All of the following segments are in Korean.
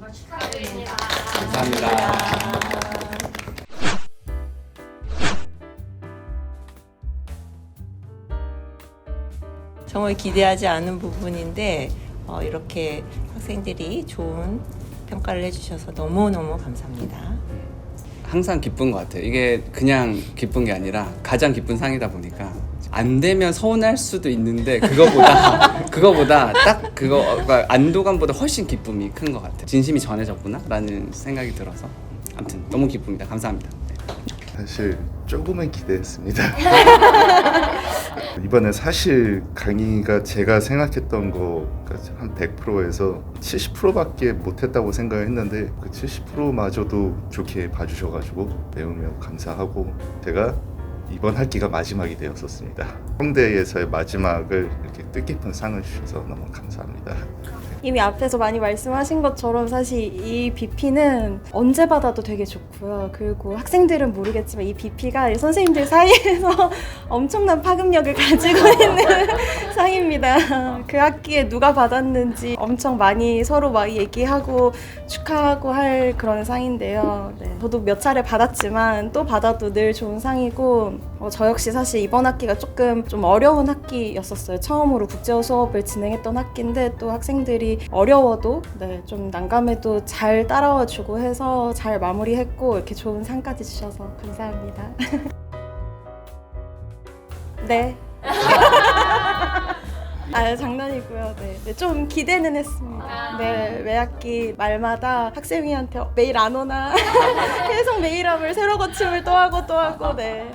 정말 축하드립니다. 감사합니다. 정말 기대하지 않은 부분인데 이렇게 학생들이 좋은 평가를 해주셔서 너무너무 감사합니다. 항상 기쁜 것 같아요. 이게 그냥 기쁜 게 아니라 가장 기쁜 상이다 보니까 안 되면 서운할 수도 있는데 그거보다 딱 그거 안도감보다 훨씬 기쁨이 큰 것 같아요. 진심이 전해졌구나라는 생각이 들어서 아무튼 너무 기쁩니다. 감사합니다. 사실 조금은 기대했습니다. 이번에 사실 강의가 제가 생각했던 거까지 한 100%에서 70%밖에 못했다고 생각했는데 그 70%마저도 좋게 봐주셔가지고 배우며 감사하고 제가 이번 학기가 마지막이 되었었습니다. 홍대에서의 마지막을 이렇게 뜻깊은 상을 주셔서 너무 감사합니다. 이미 앞에서 많이 말씀하신 것처럼 사실 이 BP는 언제 받아도 되게 좋고요. 그리고 학생들은 모르겠지만 이 BP가 선생님들 사이에서 엄청난 파급력을 가지고 있는 상입니다. 그 학기에 누가 받았는지 엄청 많이 서로 막 얘기하고 축하하고 할 그런 상인데요. 네. 저도 몇 차례 받았지만 또 받아도 늘 좋은 상이고 저 역시 사실 이번 학기가 조금 좀 어려운 학기였었어요. 처음으로 국제어 수업을 진행했던 학기인데 또 학생들이 어려워도 좀 난감해도 잘 따라와주고 해서 잘 마무리했고 이렇게 좋은 상까지 주셔서 감사합니다. 네. 장난이고요. 네, 좀 기대는 했습니다. 네, 매 학기 말마다 학생회한테 메일 안 오나 계속 메일함을 새로 고침을 또 하고 네.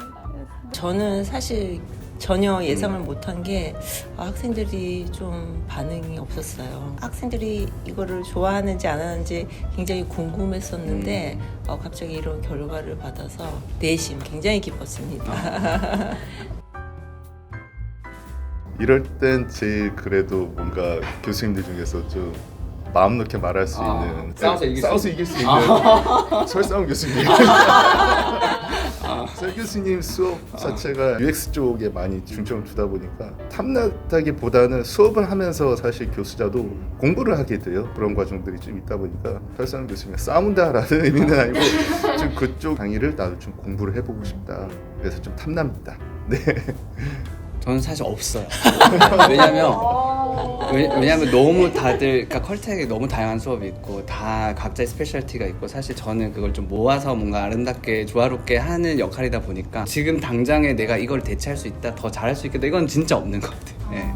저는 사실 전혀 예상을 못한 게 학생들이 좀 반응이 없었어요. 학생들이 이거를 좋아하는지 안 하는지 굉장히 궁금했었는데 갑자기 이런 결과를 받아서 내심 굉장히 기뻤습니다. 이럴 땐 제일 그래도 뭔가 교수님들 중에서 좀 마음 놓게 말할 수 있는 싸워서 이길 수 있는 설싸움 교수님. 설 교수님 수업 자체가 UX 쪽에 많이 중점을 두다 보니까 탐나다기보다는 수업을 하면서 사실 교수자도 공부를 하게 돼요. 그런 과정들이 좀 있다 보니까 설싸움 교수님이 싸운다라는 의미는 아니고 좀 그쪽 강의를 나도 좀 공부를 해보고 싶다. 그래서 좀 탐납니다. 네. 저는 사실 없어요. 왜냐면 너무 다들 그러니까 컬텍에 너무 다양한 수업이 있고 다 각자의 스페셜티가 있고 사실 저는 그걸 좀 모아서 뭔가 아름답게 조화롭게 하는 역할이다 보니까 지금 당장에 내가 이걸 대체할 수 있다, 더 잘할 수 있겠다 이건 진짜 없는 것 같아요. 네.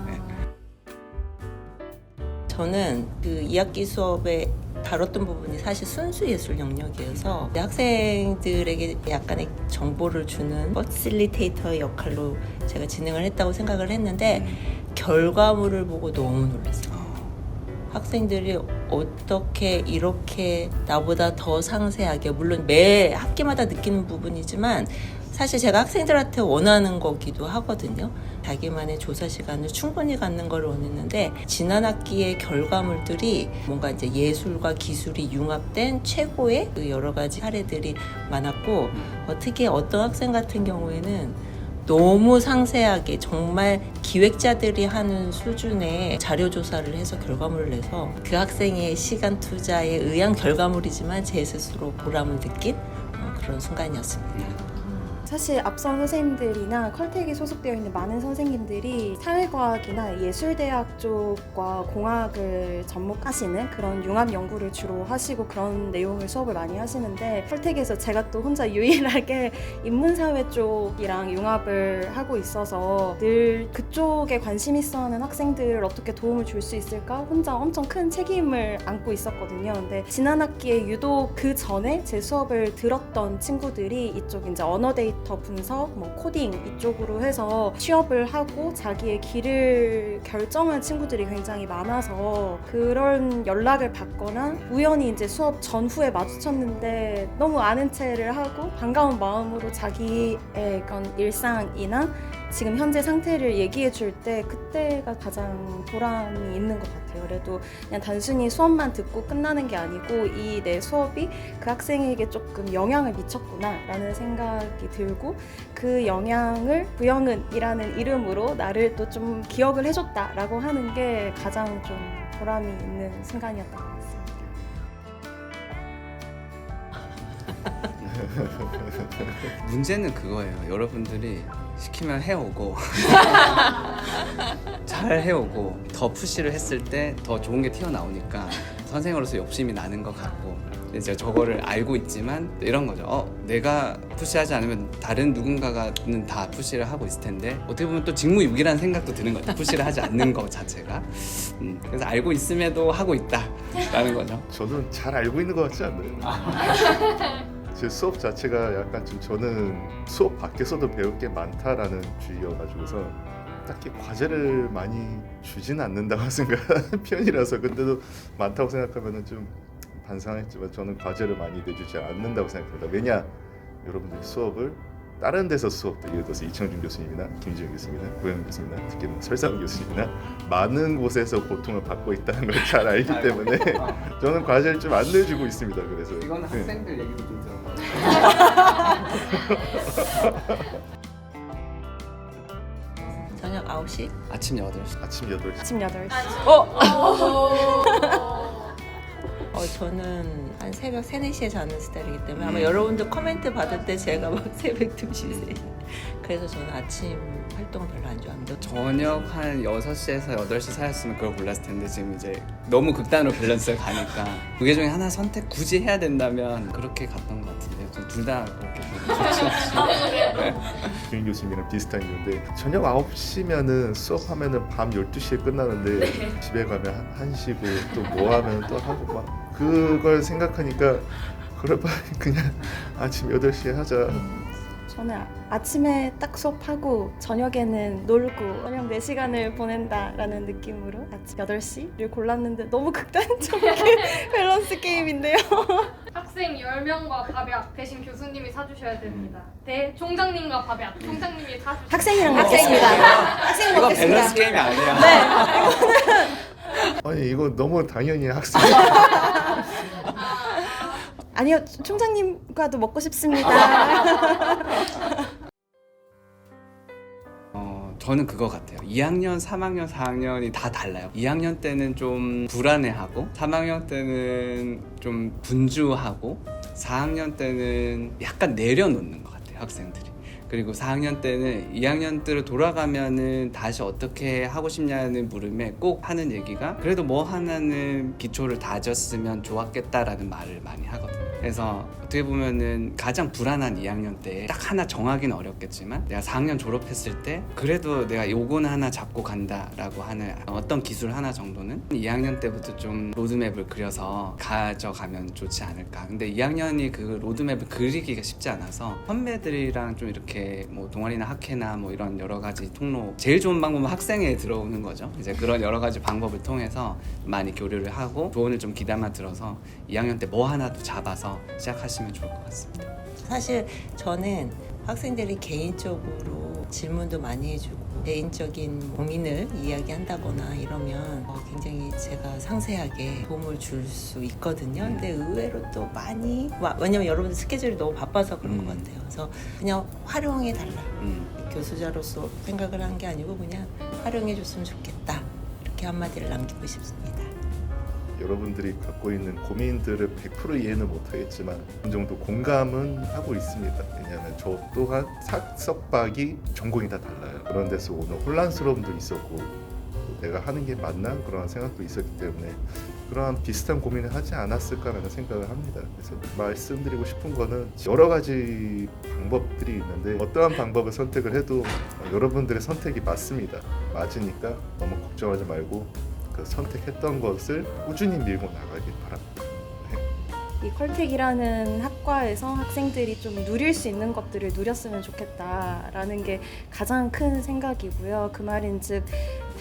저는 그 2학기 수업에 다뤘던 부분이 사실 순수 예술 영역이어서 학생들에게 약간의 정보를 주는 퍼실리테이터 역할로 제가 진행을 했다고 생각을 했는데 결과물을 보고 너무 놀랐어요. 학생들이 어떻게 이렇게 나보다 더 상세하게, 물론 매 학기마다 느끼는 부분이지만 사실 제가 학생들한테 원하는 거기도 하거든요. 자기만의 조사 시간을 충분히 갖는 걸 원했는데 지난 학기의 결과물들이 뭔가 이제 예술과 기술이 융합된 최고의 그 여러 가지 사례들이 많았고 특히 어떤 학생 같은 경우에는 너무 상세하게 정말 기획자들이 하는 수준의 자료 조사를 해서 결과물을 내서 그 학생의 시간 투자에 의한 결과물이지만 제 스스로 보람을 느낀 그런 순간이었습니다. 사실 앞선 선생님들이나 컬텍에 소속되어 있는 많은 선생님들이 사회과학이나 예술대학 쪽과 공학을 접목하시는 그런 융합 연구를 주로 하시고 그런 내용을 수업을 많이 하시는데 컬텍에서 제가 또 혼자 유일하게 인문사회 쪽이랑 융합을 하고 있어서 늘 그쪽에 관심 있어 하는 학생들을 어떻게 도움을 줄 수 있을까 혼자 엄청 큰 책임을 안고 있었거든요. 근데 지난 학기에 유독 그 전에 제 수업을 들었던 친구들이 이쪽 이제 언어 데이터 분석, 코딩 이쪽으로 해서 취업을 하고 자기의 길을 결정한 친구들이 굉장히 많아서 그런 연락을 받거나 우연히 이제 수업 전후에 마주쳤는데 너무 아는 체를 하고 반가운 마음으로 자기의 그런 일상이나 지금 현재 상태를 얘기해 줄 때 그때가 가장 보람이 있는 것 같아요. 그래도 그냥 단순히 수업만 듣고 끝나는 게 아니고 이 내 수업이 그 학생에게 조금 영향을 미쳤구나 라는 생각이 들고 그 영향을 부영은이라는 이름으로 나를 또 좀 기억을 해줬다라고 하는 게 가장 좀 보람이 있는 순간이었던 것 같습니다. 문제는 그거예요. 여러분들이 시키면 해오고 잘 해오고 더 푸시를 했을 때 더 좋은 게 튀어나오니까 선생으로서 욕심이 나는 것 같고 이제 저거를 알고 있지만 이런 거죠. 내가 푸시하지 않으면 다른 누군가는 다 푸시를 하고 있을 텐데 어떻게 보면 또 직무유기라는 생각도 드는 거죠. 푸시를 하지 않는 거 자체가. 그래서 알고 있음에도 하고 있다라는 거죠. 저는 잘 알고 있는 것 같지 않나요? 제 수업 자체가 약간 좀 저는 수업 밖에서도 배울 게 많다라는 주의여가지고서 딱히 과제를 많이 주진 않는다고 생각하는 편이라서 근데도 많다고 생각하면은 좀 반성했지만 저는 과제를 많이 내주지 않는다고 생각합니다. 왜냐? 여러분들 수업을 다른 데서 수업들 예를 들어서 이청준 교수님이나 김지영 교수님이나 고영 교수님이나 특히 설상 교수님이나 많은 곳에서 고통을 받고 있다는 걸 잘 알기 때문에 저는 과제를 좀 안 내주고 있습니다. 그래서 이거는 학생들 얘기도 좀 들어봐요. 저녁 9시? 아침 8시. 아침 8시 아침 8시. 저는 한 새벽 3, 4시에 자는 스타일이기 때문에 아마 여러분들 코멘트 받을 때 제가 막 새벽 2시, 3시 그래서 저는 아침 활동을 별로 안 좋아합니다. 저녁 한 6시에서 8시 사이였으면 그걸 골랐을 텐데 지금 이제 너무 극단으로 밸런스가 가니까 두 개 중에 하나 선택 굳이 해야 된다면 그렇게 갔던 것 같은데 둘 다 그렇게 좋지 않죠. 김 교수님이랑 비슷한 이유인데 저녁 9시면은 수업하면은 밤 12시에 끝나는데 집에 가면 1시고 또 뭐 하면 또 하고 막 그걸 생각하니까 그럴 바에 그냥 아침 8시에 하자. 저는 아침에 딱 수업하고 저녁에는 놀고 저녁 4시간을 보낸다라는 느낌으로 아침 8시를 골랐는데 너무 극단적인 밸런스 게임인데요. 학생 10명과 밥약 대신 교수님이 사주셔야 됩니다. 대 총장님과 밥약 총장님이 사주셔야 학생이랑 먹겠습니다. 학생 이거 먹겠습니다. 밸런스 게임이 아니야. 아니 이거 너무 당연히 학생 아니요, 총장님과도 먹고 싶습니다. 저는 그거 같아요. 2학년, 3학년, 4학년이 다 달라요. 2학년 때는 좀 불안해하고 3학년 때는 좀 분주하고 4학년 때는 약간 내려놓는 것 같아요. 학생들이. 그리고 4학년 때는 2학년 때로 돌아가면은 다시 어떻게 하고 싶냐는 물음에 꼭 하는 얘기가 그래도 뭐 하나는 기초를 다졌으면 좋았겠다라는 말을 많이 하거든요. 그래서 어떻게 보면은 가장 불안한 2학년 때 딱 하나 정하기는 어렵겠지만 내가 4학년 졸업했을 때 그래도 내가 요건 하나 잡고 간다라고 하는 어떤 기술 하나 정도는 2학년 때부터 좀 로드맵을 그려서 가져가면 좋지 않을까. 근데 2학년이 그 로드맵을 그리기가 쉽지 않아서 선배들이랑 좀 이렇게 뭐 동아리나 학회나 뭐 이런 여러 가지 통로 제일 좋은 방법은 학생회에 들어오는 거죠. 이제 그런 여러 가지 방법을 통해서 많이 교류를 하고 조언을 좀 귀담아 들어서 2학년 때 뭐 하나 더 잡아서 시작하시면 좋을 것 같습니다. 사실 저는 학생들이 개인적으로 질문도 많이 해주고 개인적인 고민을 이야기한다거나 이러면 굉장히 제가 상세하게 도움을 줄 수 있거든요. 근데 의외로 또 많이 왜냐면 여러분들 스케줄이 너무 바빠서 그런 것 같아요. 그래서 그냥 활용해달라. 교수자로서 생각을 한 게 아니고 그냥 활용해줬으면 좋겠다. 이렇게 한마디를 남기고 싶습니다. 여러분들이 갖고 있는 고민들을 100% 이해는 못하겠지만 어느 정도 공감은 하고 있습니다. 왜냐하면 저 또한 석박이 전공이 다 달라요. 그런 데서 오는 혼란스러움도 있었고 내가 하는 게 맞나? 그런 생각도 있었기 때문에 그러한 비슷한 고민을 하지 않았을까라는 생각을 합니다. 그래서 말씀드리고 싶은 거는 여러 가지 방법들이 있는데 어떠한 방법을 선택을 해도 여러분들의 선택이 맞습니다. 맞으니까 너무 걱정하지 말고 그 선택했던 것을 꾸준히 밀고 나가길 바랍니다. 이 컬텍이라는 학과에서 학생들이 좀 누릴 수 있는 것들을 누렸으면 좋겠다라는 게 가장 큰 생각이고요. 그 말인즉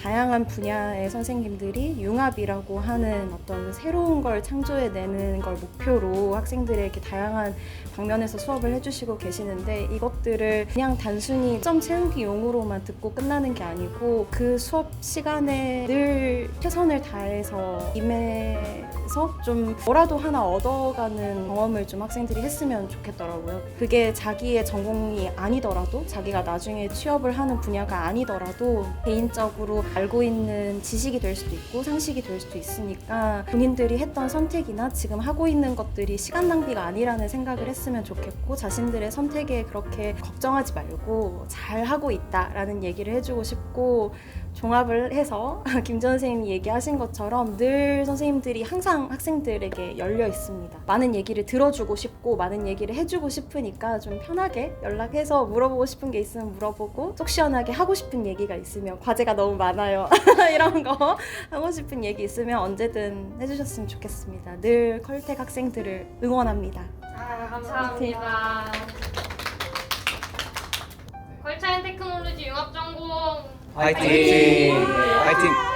다양한 분야의 선생님들이 융합이라고 하는 어떤 새로운 걸 창조해내는 걸 목표로 학생들에게 다양한 방면에서 수업을 해주시고 계시는데 이것들을 그냥 단순히 점 채우기용으로만 듣고 끝나는 게 아니고 그 수업 시간에 늘 최선을 다해서 임해서 하면서 좀 뭐라도 하나 얻어가는 경험을 좀 학생들이 했으면 좋겠더라고요. 그게 자기의 전공이 아니더라도 자기가 나중에 취업을 하는 분야가 아니더라도 개인적으로 알고 있는 지식이 될 수도 있고 상식이 될 수도 있으니까 본인들이 했던 선택이나 지금 하고 있는 것들이 시간 낭비가 아니라는 생각을 했으면 좋겠고 자신들의 선택에 그렇게 걱정하지 말고 잘 하고 있다라는 얘기를 해주고 싶고 종합을 해서 김전 선생님이 얘기하신 것처럼 늘 선생님들이 항상 학생들에게 열려 있습니다. 많은 얘기를 들어주고 싶고 많은 얘기를 해주고 싶으니까 좀 편하게 연락해서 물어보고 싶은 게 있으면 물어보고 속 시원하게 하고 싶은 얘기가 있으면 과제가 너무 많아요. 이런 거 하고 싶은 얘기 있으면 언제든 해주셨으면 좋겠습니다. 늘 컬텍 학생들을 응원합니다. 감사합니다. 컬처 앤 테크놀로지 융합전공 화이팅! 화이팅!